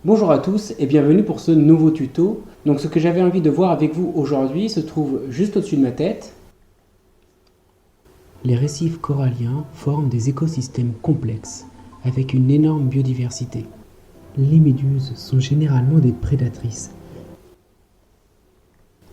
Bonjour à tous et bienvenue pour ce nouveau tuto. Donc ce que j'avais envie de voir avec vous aujourd'hui se trouve juste au-dessus de ma tête. Les récifs coralliens forment des écosystèmes complexes avec une énorme biodiversité. Les méduses sont généralement des prédatrices.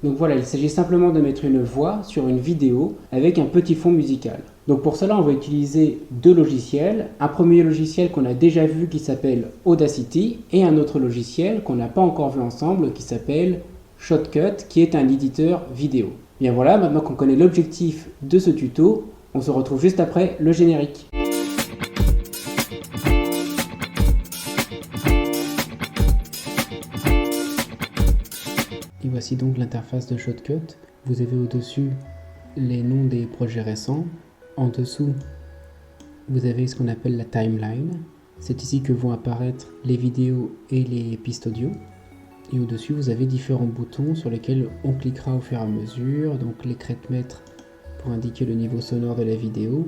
Donc voilà, il s'agit simplement de mettre une voix sur une vidéo avec un petit fond musical. Donc pour cela, on va utiliser deux logiciels. Un premier logiciel qu'on a déjà vu qui s'appelle Audacity et un autre logiciel qu'on n'a pas encore vu ensemble qui s'appelle Shotcut, qui est un éditeur vidéo. Bien voilà, maintenant qu'on connaît l'objectif de ce tuto, on se retrouve juste après le générique. Et voici donc l'interface de Shotcut. Vous avez au-dessus les noms des projets récents. En dessous, vous avez ce qu'on appelle la timeline. C'est ici que vont apparaître les vidéos et les pistes audio. Et au-dessus, vous avez différents boutons sur lesquels on cliquera au fur et à mesure. Donc les crête-mètres pour indiquer le niveau sonore de la vidéo,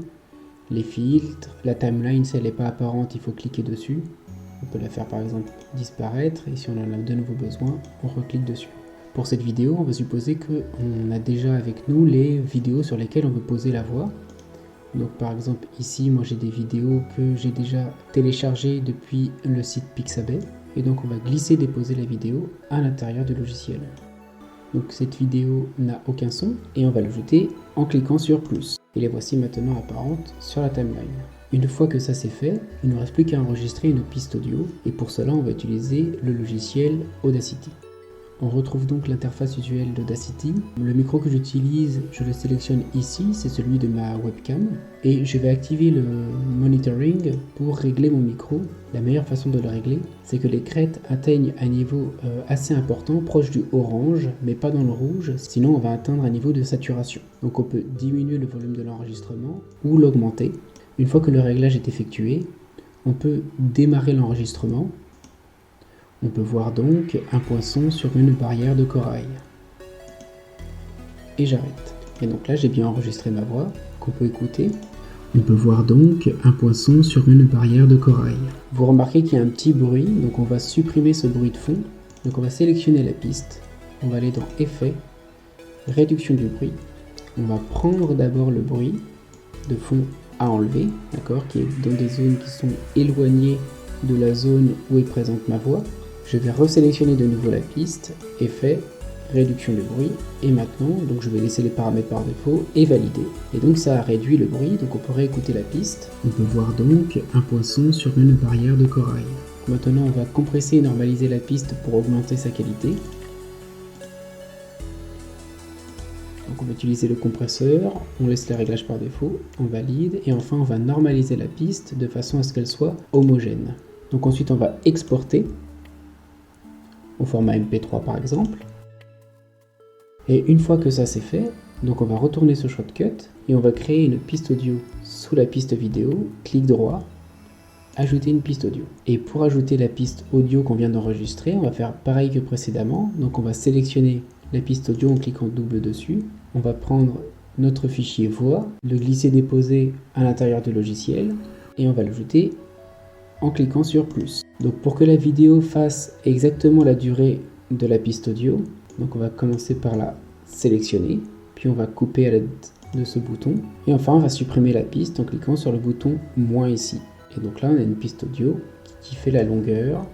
les filtres, la timeline, si elle n'est pas apparente, il faut cliquer dessus. On peut la faire par exemple disparaître et si on en a de nouveau besoin, on reclique dessus. Pour cette vidéo, on va supposer qu'on a déjà avec nous les vidéos sur lesquelles on veut poser la voix. Donc par exemple ici, moi j'ai des vidéos que j'ai déjà téléchargées depuis le site Pixabay. Et donc on va glisser déposer la vidéo à l'intérieur du logiciel. Donc cette vidéo n'a aucun son et on va l'ajouter en cliquant sur plus. Et les voici maintenant apparentes sur la timeline. Une fois que ça c'est fait, il ne nous reste plus qu'à enregistrer une piste audio et pour cela on va utiliser le logiciel Audacity. On retrouve donc l'interface usuelle d'Audacity. Le micro que j'utilise, je le sélectionne ici, c'est celui de ma webcam. Et je vais activer le monitoring pour régler mon micro. La meilleure façon de le régler, c'est que les crêtes atteignent un niveau assez important, proche du orange, mais pas dans le rouge, sinon on va atteindre un niveau de saturation. Donc on peut diminuer le volume de l'enregistrement ou l'augmenter. Une fois que le réglage est effectué, on peut démarrer l'enregistrement. On peut voir donc un poisson sur une barrière de corail. Et j'arrête. Et donc là, j'ai bien enregistré ma voix, qu'on peut écouter. On peut voir donc un poisson sur une barrière de corail. Vous remarquez qu'il y a un petit bruit, donc on va supprimer ce bruit de fond. Donc on va sélectionner la piste. On va aller dans Effets, Réduction du bruit. On va prendre d'abord le bruit de fond à enlever, d'accord, qui est dans des zones qui sont éloignées de la zone où est présente ma voix. Je vais resélectionner de nouveau la piste, Effet, Réduction du bruit, et maintenant, donc je vais laisser les paramètres par défaut et valider. Et donc ça a réduit le bruit, donc on peut réécouter la piste. On peut voir donc un poisson sur une barrière de corail. Maintenant on va compresser et normaliser la piste pour augmenter sa qualité. Donc on va utiliser le compresseur, on laisse les réglages par défaut, on valide, et enfin on va normaliser la piste de façon à ce qu'elle soit homogène. Donc ensuite on va exporter au format MP3 par exemple. Et une fois que ça c'est fait, donc on va retourner sur Shotcut et on va créer une piste audio sous la piste vidéo, clic droit, ajouter une piste audio. Et pour ajouter la piste audio qu'on vient d'enregistrer, on va faire pareil que précédemment. Donc on va sélectionner la piste audio en cliquant double dessus. On va prendre notre fichier voix, le glisser déposer à l'intérieur du logiciel et on va l'ajouter en cliquant sur plus. Donc pour que la vidéo fasse exactement la durée de la piste audio, donc on va commencer par la sélectionner, puis on va couper à l'aide de ce bouton, et enfin on va supprimer la piste en cliquant sur le bouton moins ici. Et donc là on a une piste audio qui fait la longueur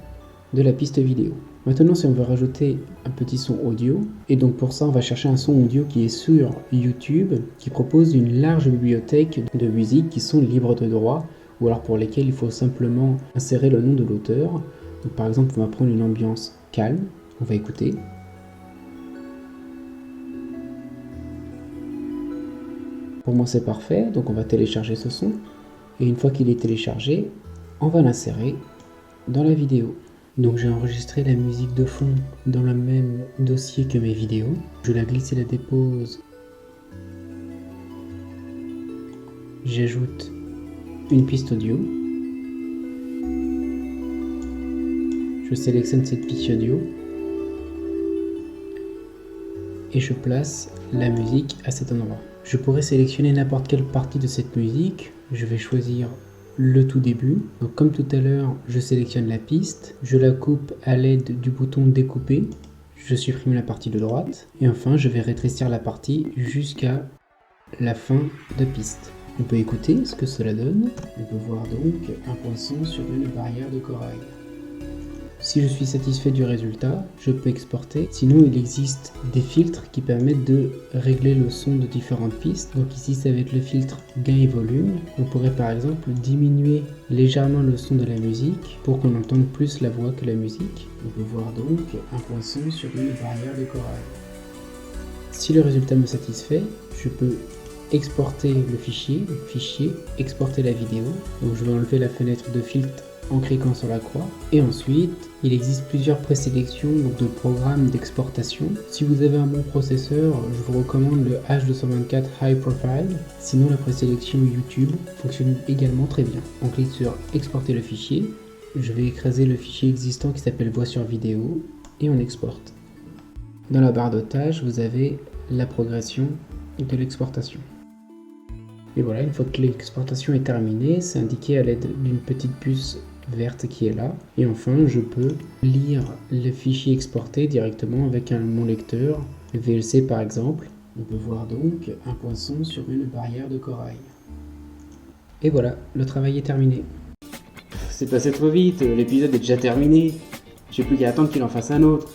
de la piste vidéo. Maintenant si on veut rajouter un petit son audio, et donc pour ça on va chercher un son audio qui est sur YouTube, qui propose une large bibliothèque de musiques qui sont libres de droit, ou alors pour lesquels il faut simplement insérer le nom de l'auteur. Donc par exemple, on va prendre une ambiance calme, on va écouter. Pour moi c'est parfait, donc on va télécharger ce son, et une fois qu'il est téléchargé, on va l'insérer dans la vidéo. Donc j'ai enregistré la musique de fond dans le même dossier que mes vidéos. Je la glisse et la dépose. J'ajoute une piste audio. Je sélectionne cette piste audio et je place la musique à cet endroit. Je pourrais sélectionner n'importe quelle partie de cette musique. Je vais choisir le tout début. Donc comme tout à l'heure, je sélectionne la piste, je la coupe à l'aide du bouton découper, je supprime la partie de droite, et enfin je vais rétrécir la partie jusqu'à la fin de piste. On peut écouter ce que cela donne. On peut voir donc un poisson sur une barrière de corail. Si je suis satisfait du résultat, je peux exporter. Sinon, il existe des filtres qui permettent de régler le son de différentes pistes. Donc ici, ça va être le filtre gain et volume. On pourrait par exemple diminuer légèrement le son de la musique pour qu'on entende plus la voix que la musique. On peut voir donc un poisson sur une barrière de corail. Si le résultat me satisfait, je peux exporter le fichier, exporter la vidéo. Donc je vais enlever la fenêtre de filtre en cliquant sur la croix. Et ensuite, il existe plusieurs présélections de programmes d'exportation. Si vous avez un bon processeur, je vous recommande le H224 High Profile. Sinon, la présélection YouTube fonctionne également très bien. On clique sur exporter le fichier. Je vais écraser le fichier existant qui s'appelle voix sur vidéo et on exporte. Dans la barre de tâches, vous avez la progression de l'exportation. Et voilà, une fois que l'exportation est terminée, c'est indiqué à l'aide d'une petite puce verte qui est là. Et enfin, je peux lire le fichier exporté directement avec mon lecteur, le VLC par exemple. On peut voir donc un poisson sur une barrière de corail. Et voilà, le travail est terminé. C'est passé trop vite, l'épisode est déjà terminé. J'ai plus qu'à attendre qu'il en fasse un autre.